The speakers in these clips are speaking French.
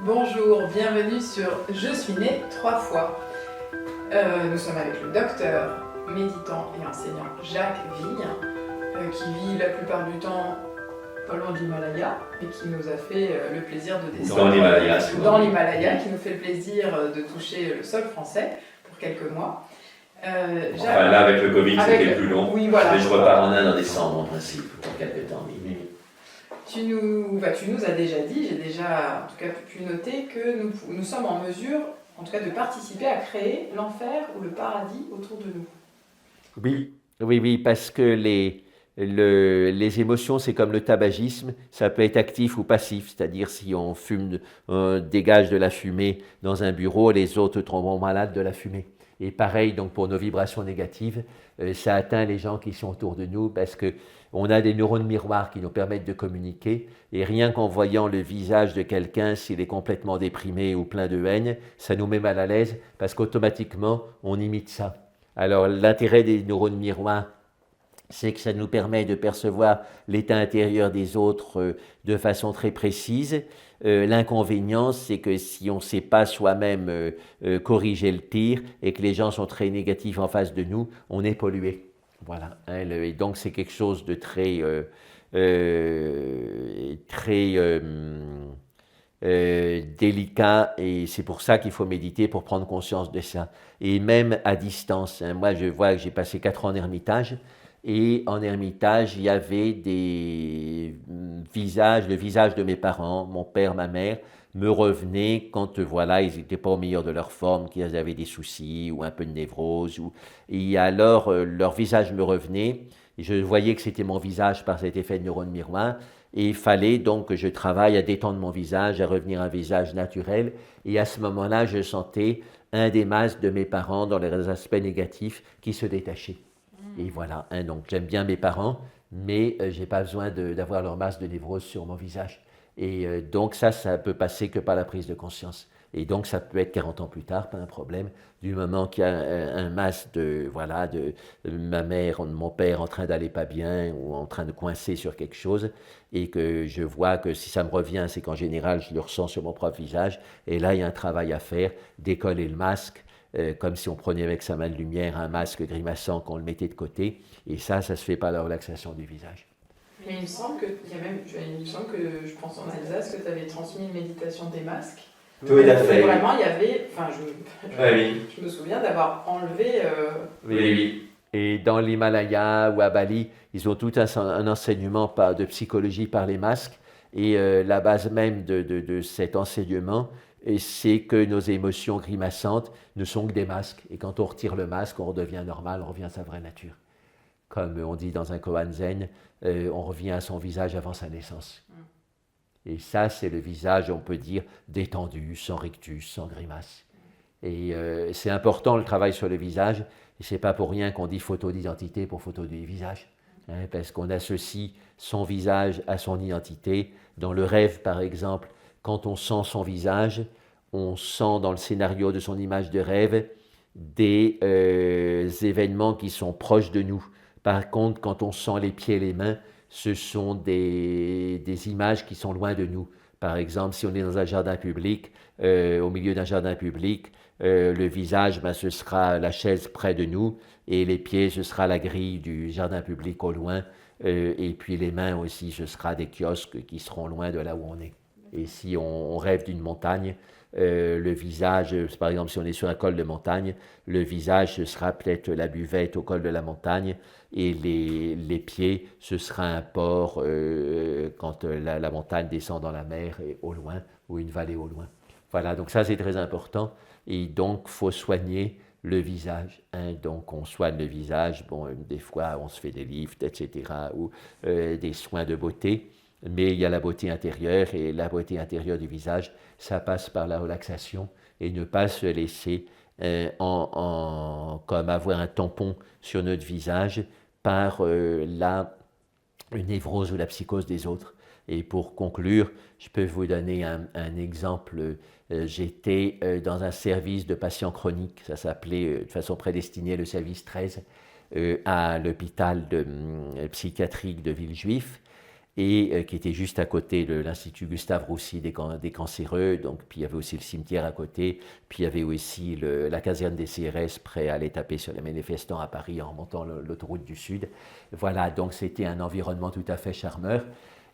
Bonjour, bienvenue sur Je suis né 3 fois. Nous sommes avec le docteur, méditant et enseignant Jacques Vigne, qui vit la plupart du temps pas loin de l'Himalaya et qui nous a fait le plaisir de descendre dans l'Himalaya, qui nous fait le plaisir de toucher le sol français pour quelques mois. Jacques, là avec le Covid c'était plus long, oui, voilà, mais je repars en Inde en décembre en principe pour quelques temps. Tu nous as déjà dit, j'ai déjà en tout cas pu noter que nous sommes en mesure, en tout cas, de participer à créer l'enfer ou le paradis autour de nous. Oui, parce que les émotions, c'est comme le tabagisme, ça peut être actif ou passif, c'est-à-dire si on fume, on dégage de la fumée dans un bureau, les autres tomberont malades de la fumée. Et pareil, donc pour nos vibrations négatives, ça atteint les gens qui sont autour de nous parce qu'on a des neurones miroirs qui nous permettent de communiquer. Et rien qu'en voyant le visage de quelqu'un, s'il est complètement déprimé ou plein de haine, ça nous met mal à l'aise parce qu'automatiquement, on imite ça. Alors l'intérêt des neurones miroirs, c'est que ça nous permet de percevoir l'état intérieur des autres de façon très précise. L'inconvénient, c'est que si on ne sait pas soi-même corriger le tir et que les gens sont très négatifs en face de nous, on est pollué. Voilà. Et donc c'est quelque chose de très délicat, et c'est pour ça qu'il faut méditer pour prendre conscience de ça. Et même à distance, moi je vois que j'ai passé 4 ans en ermitage. Et en ermitage, il y avait des visages, le visage de mes parents, mon père, ma mère, me revenaient quand voilà, ils n'étaient pas au meilleur de leur forme, qu'ils avaient des soucis ou un peu de névrose. Et alors, leur visage me revenait. Et je voyais que c'était mon visage par cet effet de neurone miroir. Et il fallait donc que je travaille à détendre mon visage, à revenir à un visage naturel. Et à ce moment-là, je sentais un des masques de mes parents dans les aspects négatifs qui se détachait. Et voilà, donc j'aime bien mes parents, mais je n'ai pas besoin d'avoir leur masque de névrose sur mon visage. Et donc ça peut passer que par la prise de conscience. Et donc ça peut être 40 ans plus tard, pas un problème, du moment qu'il y a un masque de ma mère, de mon père en train d'aller pas bien ou en train de coincer sur quelque chose, et que je vois que si ça me revient, c'est qu'en général je le ressens sur mon propre visage, et là il y a un travail à faire, décoller le masque, comme si on prenait avec sa main de lumière un masque grimaçant qu'on le mettait de côté, et ça se fait par la relaxation du visage. Mais il me semble que, je pense en Alsace, que tu avais transmis une méditation des masques. Tout à fait. Vraiment, il y avait, je me souviens d'avoir enlevé... Oui. Et dans l'Himalaya ou à Bali, ils ont tout un enseignement de psychologie par les masques, et la base même de cet enseignement, et c'est que nos émotions grimaçantes ne sont que des masques. Et quand on retire le masque, on redevient normal, on revient à sa vraie nature. Comme on dit dans un koan zen, on revient à son visage avant sa naissance. Et ça, c'est le visage, on peut dire, détendu, sans rictus, sans grimace. Et c'est important le travail sur le visage. Et ce n'est pas pour rien qu'on dit photo d'identité pour photo du visage. Parce qu'on associe son visage à son identité. Dans le rêve, par exemple, quand on sent son visage, on sent dans le scénario de son image de rêve des événements qui sont proches de nous. Par contre, quand on sent les pieds et les mains, ce sont des images qui sont loin de nous. Par exemple, si on est dans un jardin public, au milieu d'un jardin public, le visage, ce sera la chaise près de nous, et les pieds, ce sera la grille du jardin public au loin, et puis les mains aussi, ce sera des kiosques qui seront loin de là où on est. Et si on rêve d'une montagne, le visage, par exemple si on est sur un col de montagne, le visage ce sera peut-être la buvette au col de la montagne, et les pieds ce sera un port quand la montagne descend dans la mer et au loin, ou une vallée au loin. Voilà, donc ça c'est très important, et donc il faut soigner le visage. Donc on soigne le visage, des fois on se fait des lifts, etc., ou des soins de beauté. Mais il y a la beauté intérieure, et la beauté intérieure du visage, ça passe par la relaxation, et ne pas se laisser comme avoir un tampon sur notre visage par une névrose ou la psychose des autres. Et pour conclure, je peux vous donner un exemple. J'étais dans un service de patients chroniques, ça s'appelait de façon prédestinée le service 13, à l'hôpital psychiatrique de Villejuif. et qui était juste à côté de l'Institut Gustave Roussy des cancéreux. Donc, puis il y avait aussi le cimetière à côté, puis il y avait aussi la caserne des CRS prêt à aller taper sur les manifestants à Paris en montant l'autoroute du Sud. Voilà, donc c'était un environnement tout à fait charmeur.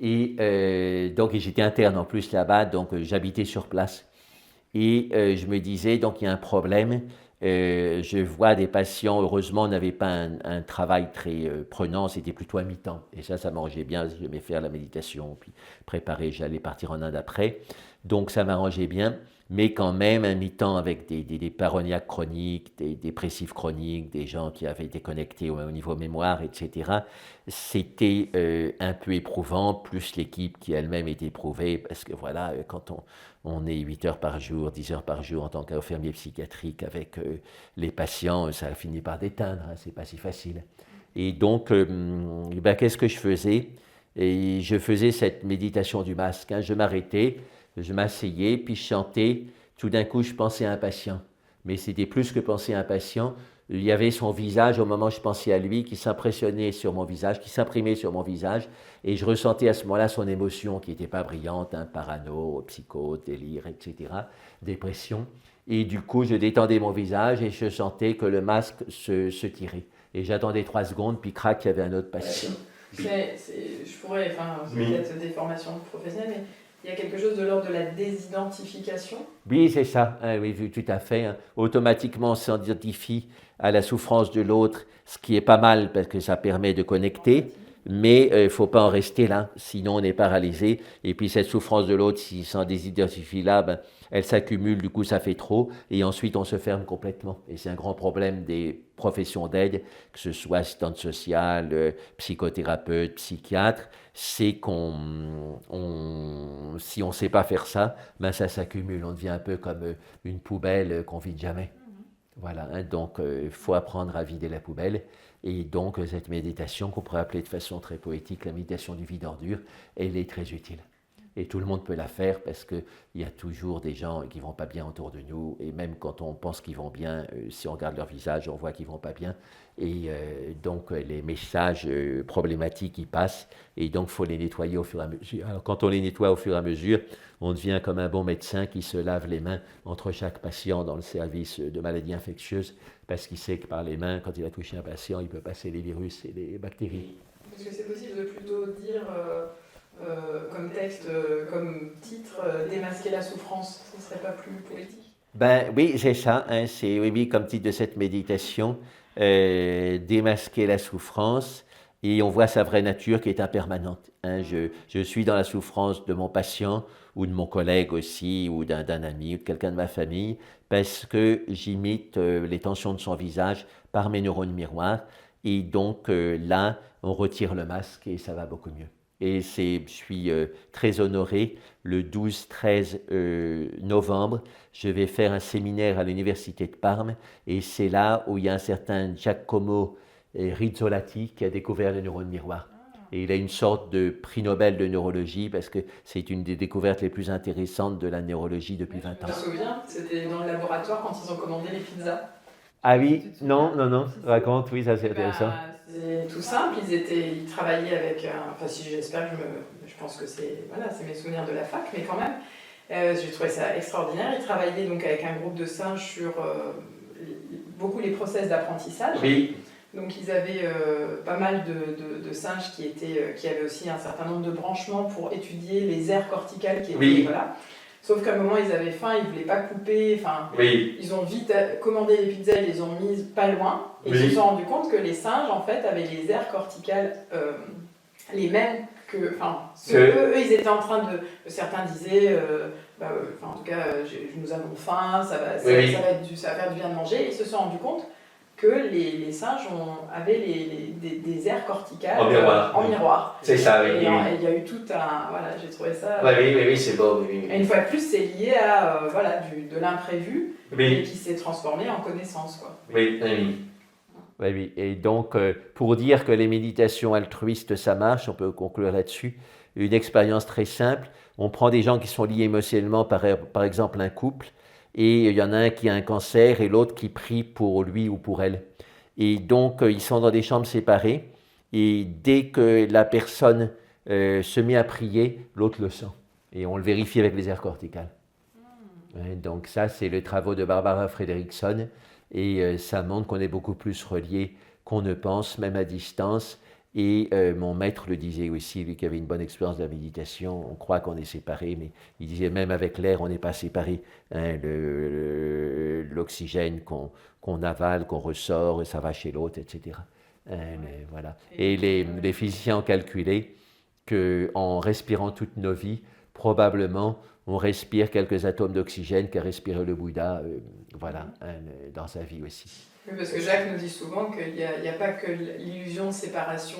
Et donc j'étais interne en plus là-bas, donc j'habitais sur place. Et je me disais, donc il y a un problème. Je vois des patients, heureusement, on n'avait pas un travail très prenant, c'était plutôt à mi-temps. Et ça m'arrangeait bien, j'aimais faire la méditation, puis préparer, j'allais partir en Inde après. Donc ça m'arrangeait bien, mais quand même, un mi-temps avec des paroniaques chroniques, des dépressifs chroniques, des gens qui avaient été connectés au niveau mémoire, etc., c'était un peu éprouvant, plus l'équipe qui elle-même était éprouvée, parce que voilà, quand on est 8 heures par jour, 10 heures par jour en tant qu'infirmier psychiatrique avec les patients, ça finit par déteindre, hein, c'est pas si facile. Et donc, qu'est-ce que je faisais? Et je faisais cette méditation du masque, hein, je m'arrêtais, je m'asseyais, puis je chantais, tout d'un coup je pensais à un patient. Mais c'était plus que penser à un patient, il y avait son visage au moment où je pensais à lui qui s'impressionnait sur mon visage, qui s'imprimait sur mon visage, et je ressentais à ce moment-là son émotion qui n'était pas brillante, hein, parano, psychose, délire, etc., dépression. Et du coup, je détendais mon visage et je sentais que le masque se tirait. Et j'attendais 3 secondes, puis crac, il y avait un autre patient. Je pourrais, peut-être des formations professionnelles, mais il y a quelque chose de l'ordre de la désidentification. Oui, c'est ça, hein, oui, tout à fait. Hein. Automatiquement, on s'identifie à la souffrance de l'autre, ce qui est pas mal parce que ça permet de connecter, mais il ne faut pas en rester là, sinon on est paralysé. Et puis cette souffrance de l'autre, s'il s'en désidentifie là, elle s'accumule, du coup ça fait trop, et ensuite on se ferme complètement. Et c'est un grand problème des professions d'aide, que ce soit assistante sociale, psychothérapeute, psychiatre, c'est si on ne sait pas faire ça, ça s'accumule, on devient un peu comme une poubelle qu'on vide jamais. Voilà, hein, donc il faut apprendre à vider la poubelle. Et donc cette méditation qu'on pourrait appeler de façon très poétique la méditation du vide ordure, elle est très utile. Et tout le monde peut la faire parce qu'il y a toujours des gens qui ne vont pas bien autour de nous. Et même quand on pense qu'ils vont bien, si on regarde leur visage, on voit qu'ils ne vont pas bien. Et donc les messages problématiques, ils passent. Et donc il faut les nettoyer au fur et à mesure. Alors quand on les nettoie au fur et à mesure, on devient comme un bon médecin qui se lave les mains entre chaque patient dans le service de maladies infectieuses parce qu'il sait que par les mains, quand il a touché un patient, il peut passer les virus et les bactéries. Est-ce que c'est possible de plutôt dire... comme texte, comme titre, démasquer la souffrance, ce ne serait pas plus poétique? Oui, c'est ça, hein, c'est oui, comme titre de cette méditation, démasquer la souffrance, et on voit sa vraie nature qui est impermanente. Hein. Je suis dans la souffrance de mon patient, ou de mon collègue aussi, ou d'un ami, ou de quelqu'un de ma famille, parce que j'imite les tensions de son visage par mes neurones miroirs, et donc là, on retire le masque et ça va beaucoup mieux. Et je suis très honoré, le 12-13 novembre, je vais faire un séminaire à l'université de Parme, et c'est là où il y a un certain Giacomo Rizzolatti qui a découvert les neurones miroirs. Et il a une sorte de prix Nobel de neurologie, parce que c'est une des découvertes les plus intéressantes de la neurologie depuis 20 ans. Je me souviens, c'était dans le laboratoire quand ils ont commandé les pizzas. Ah oui, non, raconte, oui, ça c'est intéressant. C'est tout simple, ils travaillaient avec, j'espère que je pense que c'est mes souvenirs de la fac, mais quand même, j'ai trouvé ça extraordinaire. Ils travaillaient donc avec un groupe de singes sur beaucoup les process d'apprentissage. Oui. Donc ils avaient pas mal de singes qui avaient aussi un certain nombre de branchements pour étudier les aires corticales qui étaient, oui. Voilà. Sauf qu'à un moment, ils avaient faim, ils ne voulaient pas couper. Oui. Ils ont vite commandé les pizzas, ils les ont mises pas loin. Et ils se sont rendus compte que les singes, en fait, avaient les aires corticales les mêmes que... Eux, ils étaient en train de... Certains disaient, en tout cas, nous avons faim, ça va faire du bien de manger. Et ils se sont rendus compte que les singes avaient des aires corticales en miroir. C'est ça, oui. Et il y a eu tout un... Voilà, j'ai trouvé ça... Oui, c'est beau. Oui. Et une fois de plus, c'est lié à de l'imprévu, oui. Et qui s'est transformé en connaissance, quoi. Oui. Et donc, pour dire que les méditations altruistes, ça marche, on peut conclure là-dessus. Une expérience très simple. On prend des gens qui sont liés émotionnellement, par exemple un couple, et il y en a un qui a un cancer et l'autre qui prie pour lui ou pour elle. Et donc, ils sont dans des chambres séparées. Et dès que la personne se met à prier, l'autre le sent. Et on le vérifie avec les aires corticales. Donc ça, c'est le travaux de Barbara Fredrickson. Et ça montre qu'on est beaucoup plus relié qu'on ne pense, même à distance. Et mon maître le disait aussi, lui qui avait une bonne expérience de la méditation, on croit qu'on est séparés, mais il disait même avec l'air, on n'est pas séparés. Hein, l'oxygène qu'on avale, qu'on ressort, ça va chez l'autre, etc. Voilà. Et les physiciens ont calculé qu'en respirant toutes nos vies, probablement, on respire quelques atomes d'oxygène qu'a respiré le Bouddha dans sa vie aussi. Oui, parce que Jacques nous dit souvent qu'il n'y a pas que l'illusion de séparation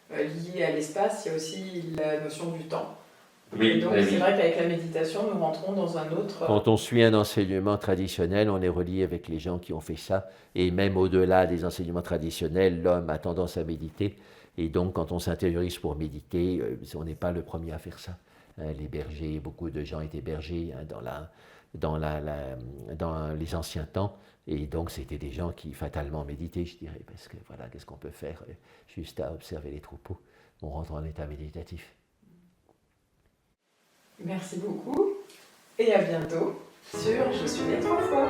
liée à l'espace, il y a aussi la notion du temps. Oui, et donc c'est vrai qu'avec la méditation, nous rentrons dans un autre... Quand on suit un enseignement traditionnel, on est relié avec les gens qui ont fait ça. Et même au-delà des enseignements traditionnels, l'homme a tendance à méditer. Et donc quand on s'intériorise pour méditer, on n'est pas le premier à faire ça. Les bergers, beaucoup de gens étaient bergers dans les anciens temps. Et donc, c'était des gens qui fatalement méditaient, je dirais, parce que voilà, qu'est-ce qu'on peut faire juste à observer les troupeaux? On rentre en état méditatif. Merci beaucoup et à bientôt sur Je suis né 3 fois.